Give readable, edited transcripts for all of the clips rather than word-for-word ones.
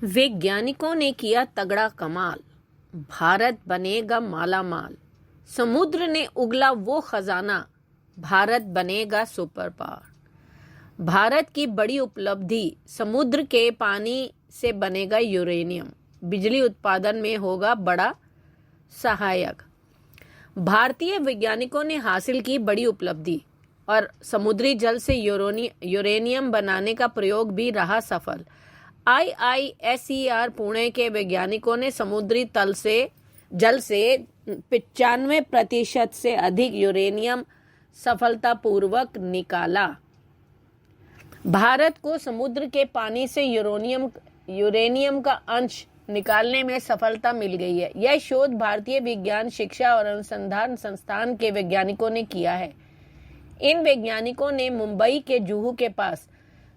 वैज्ञानिकों ने किया तगड़ा कमाल, भारत बनेगा मालामाल। समुद्र ने उगला वो खजाना, भारत बनेगा सुपर पावर। भारत की बड़ी उपलब्धि, समुद्र के पानी से बनेगा यूरेनियम, बिजली उत्पादन में होगा बड़ा सहायक। भारतीय वैज्ञानिकों ने हासिल की बड़ी उपलब्धि और समुद्री जल से यूरेनियम बनाने का प्रयोग भी रहा सफल। IISER पुणे के वैज्ञानिकों ने समुद्री जल से 95% से अधिक यूरेनियम सफलतापूर्वक निकाला। भारत को समुद्र के पानी से यूरेनियम का अंश निकालने में सफलता मिल गई है। यह शोध भारतीय विज्ञान शिक्षा और अनुसंधान संस्थान के वैज्ञानिकों ने किया है। इन वैज्ञानिकों ने मुंबई के जुहू के पास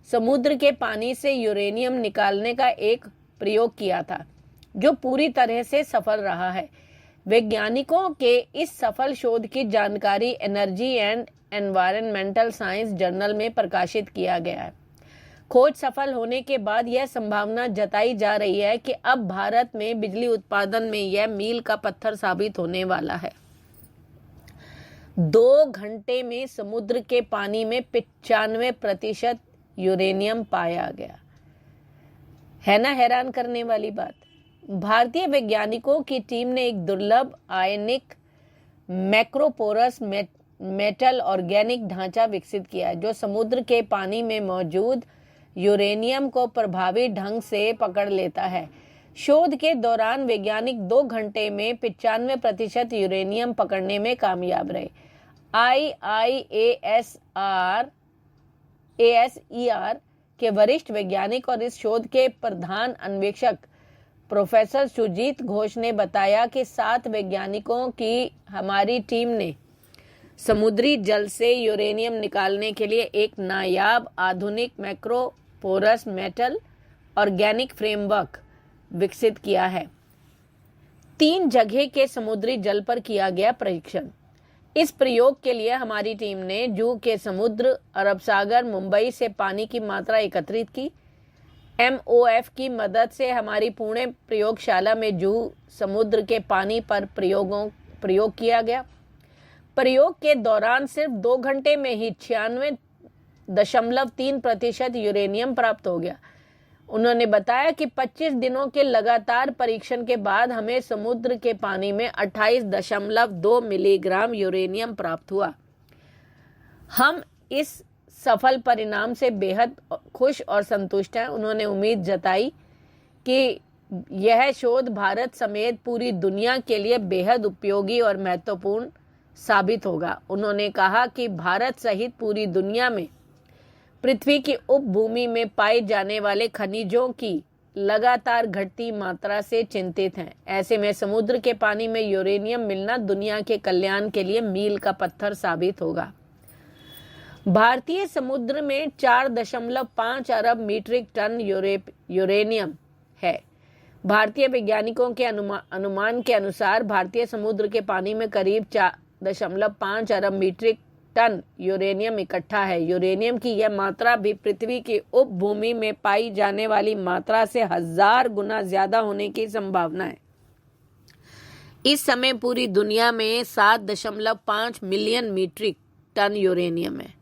समुद्र के पानी से यूरेनियम निकालने का एक प्रयोग किया था, जो पूरी तरह से सफल रहा है। वैज्ञानिकों के इस सफल शोध की जानकारी energy and environmental science journal में प्रकाशित किया गया है। खोज सफल होने के बाद यह संभावना जताई जा रही है कि अब भारत में बिजली उत्पादन में यह मील का पत्थर साबित होने वाला है। 2 घंटे में समुद्र के पानी में 95% यूरेनियम पाया गया। है ना हैरान करने वाली बात। भारतीय वैज्ञानिकों की टीम ने एक दुर्लभ आयनिक मैक्रोपोरस मेटल ऑर्गेनिक ढांचा विकसित किया है, जो समुद्र के पानी में मौजूद यूरेनियम को प्रभावी ढंग से पकड़ लेता है। शोध के दौरान वैज्ञानिक 2 घंटे में 95% यूरेनियम पकड़ने में कामयाब रहे। IISER के वरिष्ठ वैज्ञानिक और इस शोध के प्रधान अन्वेषक प्रोफेसर सुजीत घोष ने बताया कि 7 वैज्ञानिकों की हमारी टीम ने समुद्री जल से यूरेनियम निकालने के लिए एक नायाब आधुनिक मैक्रोपोरस मेटल ऑर्गेनिक फ्रेमवर्क विकसित किया है। 3 जगह के समुद्री जल पर किया गया परीक्षण। इस प्रयोग के लिए हमारी टीम ने जुहू के समुद्र, अरब सागर, मुंबई से पानी की मात्रा एकत्रित की। MOF की मदद से हमारी पुणे प्रयोगशाला में जुहू समुद्र के पानी पर प्रयोग किया गया। प्रयोग के दौरान सिर्फ 2 घंटे में ही 96.3% यूरेनियम प्राप्त हो गया। उन्होंने बताया कि 25 दिनों के लगातार परीक्षण के बाद हमें समुद्र के पानी में 28.2 मिलीग्राम यूरेनियम प्राप्त हुआ। हम इस सफल परिणाम से बेहद खुश और संतुष्ट हैं। उन्होंने उम्मीद जताई कि यह शोध भारत समेत पूरी दुनिया के लिए बेहद उपयोगी और महत्वपूर्ण साबित होगा। उन्होंने कहा कि भारत सहित पूरी दुनिया में पृथ्वी की उपभूमि में पाए जाने वाले खनिजों की लगातार घटती मात्रा से चिंतित हैं। ऐसे में समुद्र के पानी में यूरेनियम मिलना दुनिया के कल्याण के लिए मील का पत्थर साबित होगा। भारतीय समुद्र में 4.5 अरब मीट्रिक टन यूरेनियम है। भारतीय वैज्ञानिकों के अनुमान के अनुसार भारतीय समुद्र के पानी में करीब 4.5 अरब मीट्रिक टन यूरेनियम इकट्ठा है। यूरेनियम की यह मात्रा भी पृथ्वी की उपभूमि में पाई जाने वाली मात्रा से 1000 गुना ज्यादा होने की संभावना है। इस समय पूरी दुनिया में 7.5 मिलियन मीट्रिक टन यूरेनियम है।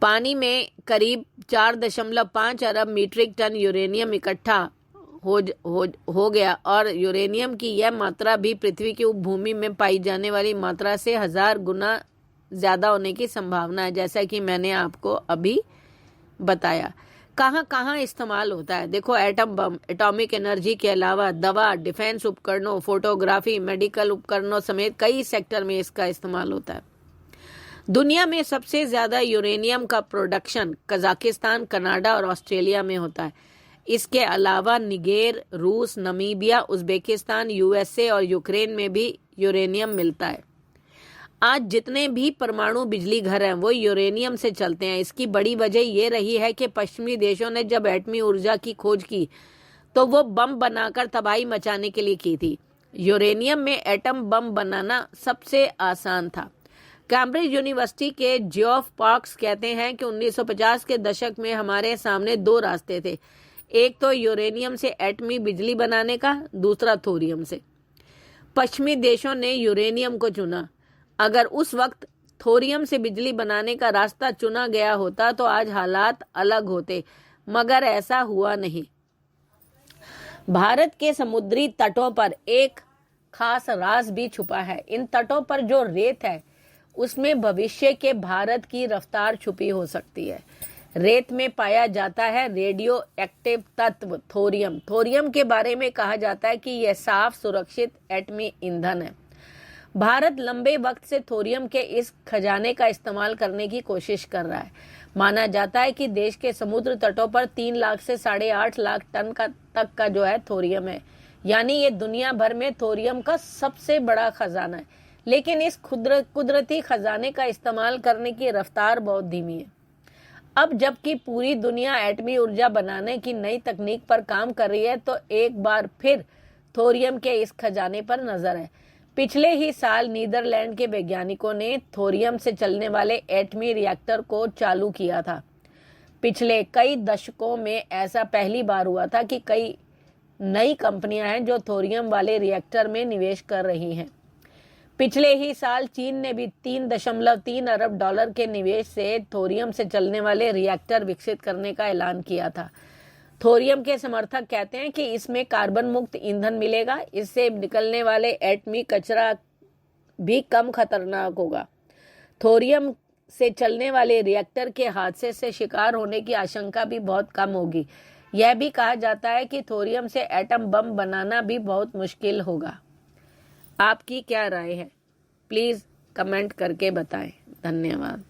पानी में करीब 4.5 अरब मीट्रिक टन यूरेनियम इकट्ठा हो गया और यूरेनियम की यह मात्रा भी पृथ्वी की उपभूमि में पाई जाने वाली मात्रा से 1000 गुना ज्यादा होने की संभावना है, जैसा कि मैंने आपको अभी बताया। कहाँ कहाँ इस्तेमाल होता है? देखो, एटम बम, एटॉमिक एनर्जी के अलावा दवा, डिफेंस उपकरणों, फोटोग्राफी, मेडिकल उपकरणों समेत कई सेक्टर में इसका इस्तेमाल होता है। दुनिया में सबसे ज्यादा यूरेनियम का प्रोडक्शन कजाकिस्तान, कनाडा और ऑस्ट्रेलिया में होता है। इसके अलावा निगेर, रूस, नमीबिया, उज्बेकिस्तान, USA और यूक्रेन में भी यूरेनियम मिलता है। आज जितने भी परमाणु बिजली घर हैं वो यूरेनियम से चलते हैं। इसकी बड़ी वजह ये रही है कि पश्चिमी देशों ने जब एटमी ऊर्जा की खोज की तो वो बम बनाकर तबाही मचाने के लिए की थी। यूरेनियम में एटम बम बनाना सबसे आसान था। कैम्ब्रिज यूनिवर्सिटी के जियोफ पार्क्स कहते हैं कि 1950 के दशक में हमारे सामने 2 रास्ते थे। एक तो यूरेनियम से एटमी बिजली बनाने का, दूसरा थोरियम से। पश्चिमी देशों ने यूरेनियम को चुना। अगर उस वक्त थोरियम से बिजली बनाने का रास्ता चुना गया होता तो आज हालात अलग होते, मगर ऐसा हुआ नहीं। भारत के समुद्री तटों पर एक खास राज भी छुपा है। इन तटों पर जो रेत है उसमें भविष्य के भारत की रफ्तार छुपी हो सकती है। रेत में पाया जाता है रेडियो एक्टिव तत्व थोरियम। थोरियम के बारे में कहा जाता है कि यह साफ, सुरक्षित एटमी ईंधन है। भारत लंबे वक्त से थोरियम के इस खजाने का इस्तेमाल करने की कोशिश कर रहा है। माना जाता है कि देश के समुद्र तटों पर 3 लाख से 8.5 लाख टन तक का जो है थोरियम है, यानी ये दुनिया भर में थोरियम का सबसे बड़ा खजाना है। लेकिन इस कुदरती खजाने का इस्तेमाल करने की रफ्तार बहुत धीमी है। अब जबकि पूरी दुनिया एटमी ऊर्जा बनाने की नई तकनीक पर काम कर रही है, तो एक बार फिर थोरियम के इस खजाने पर नजर है। पिछले ही साल नीदरलैंड के वैज्ञानिकों ने थोरियम से चलने वाले एटमी रिएक्टर को चालू किया था। पिछले कई दशकों में ऐसा पहली बार हुआ था कि कई नई कंपनियां हैं जो थोरियम वाले रिएक्टर में निवेश कर रही हैं। पिछले ही साल चीन ने भी 3.3 अरब डॉलर के निवेश से थोरियम से चलने वाले रिएक्टर विकसित करने का ऐलान किया था। थोरियम के समर्थक कहते हैं कि इसमें कार्बन मुक्त ईंधन मिलेगा, इससे निकलने वाले एटमी कचरा भी कम खतरनाक होगा। थोरियम से चलने वाले रिएक्टर के हादसे से शिकार होने की आशंका भी बहुत कम होगी। यह भी कहा जाता है कि थोरियम से एटम बम बनाना भी बहुत मुश्किल होगा। आपकी क्या राय है? प्लीज कमेंट करके बताएं। धन्यवाद।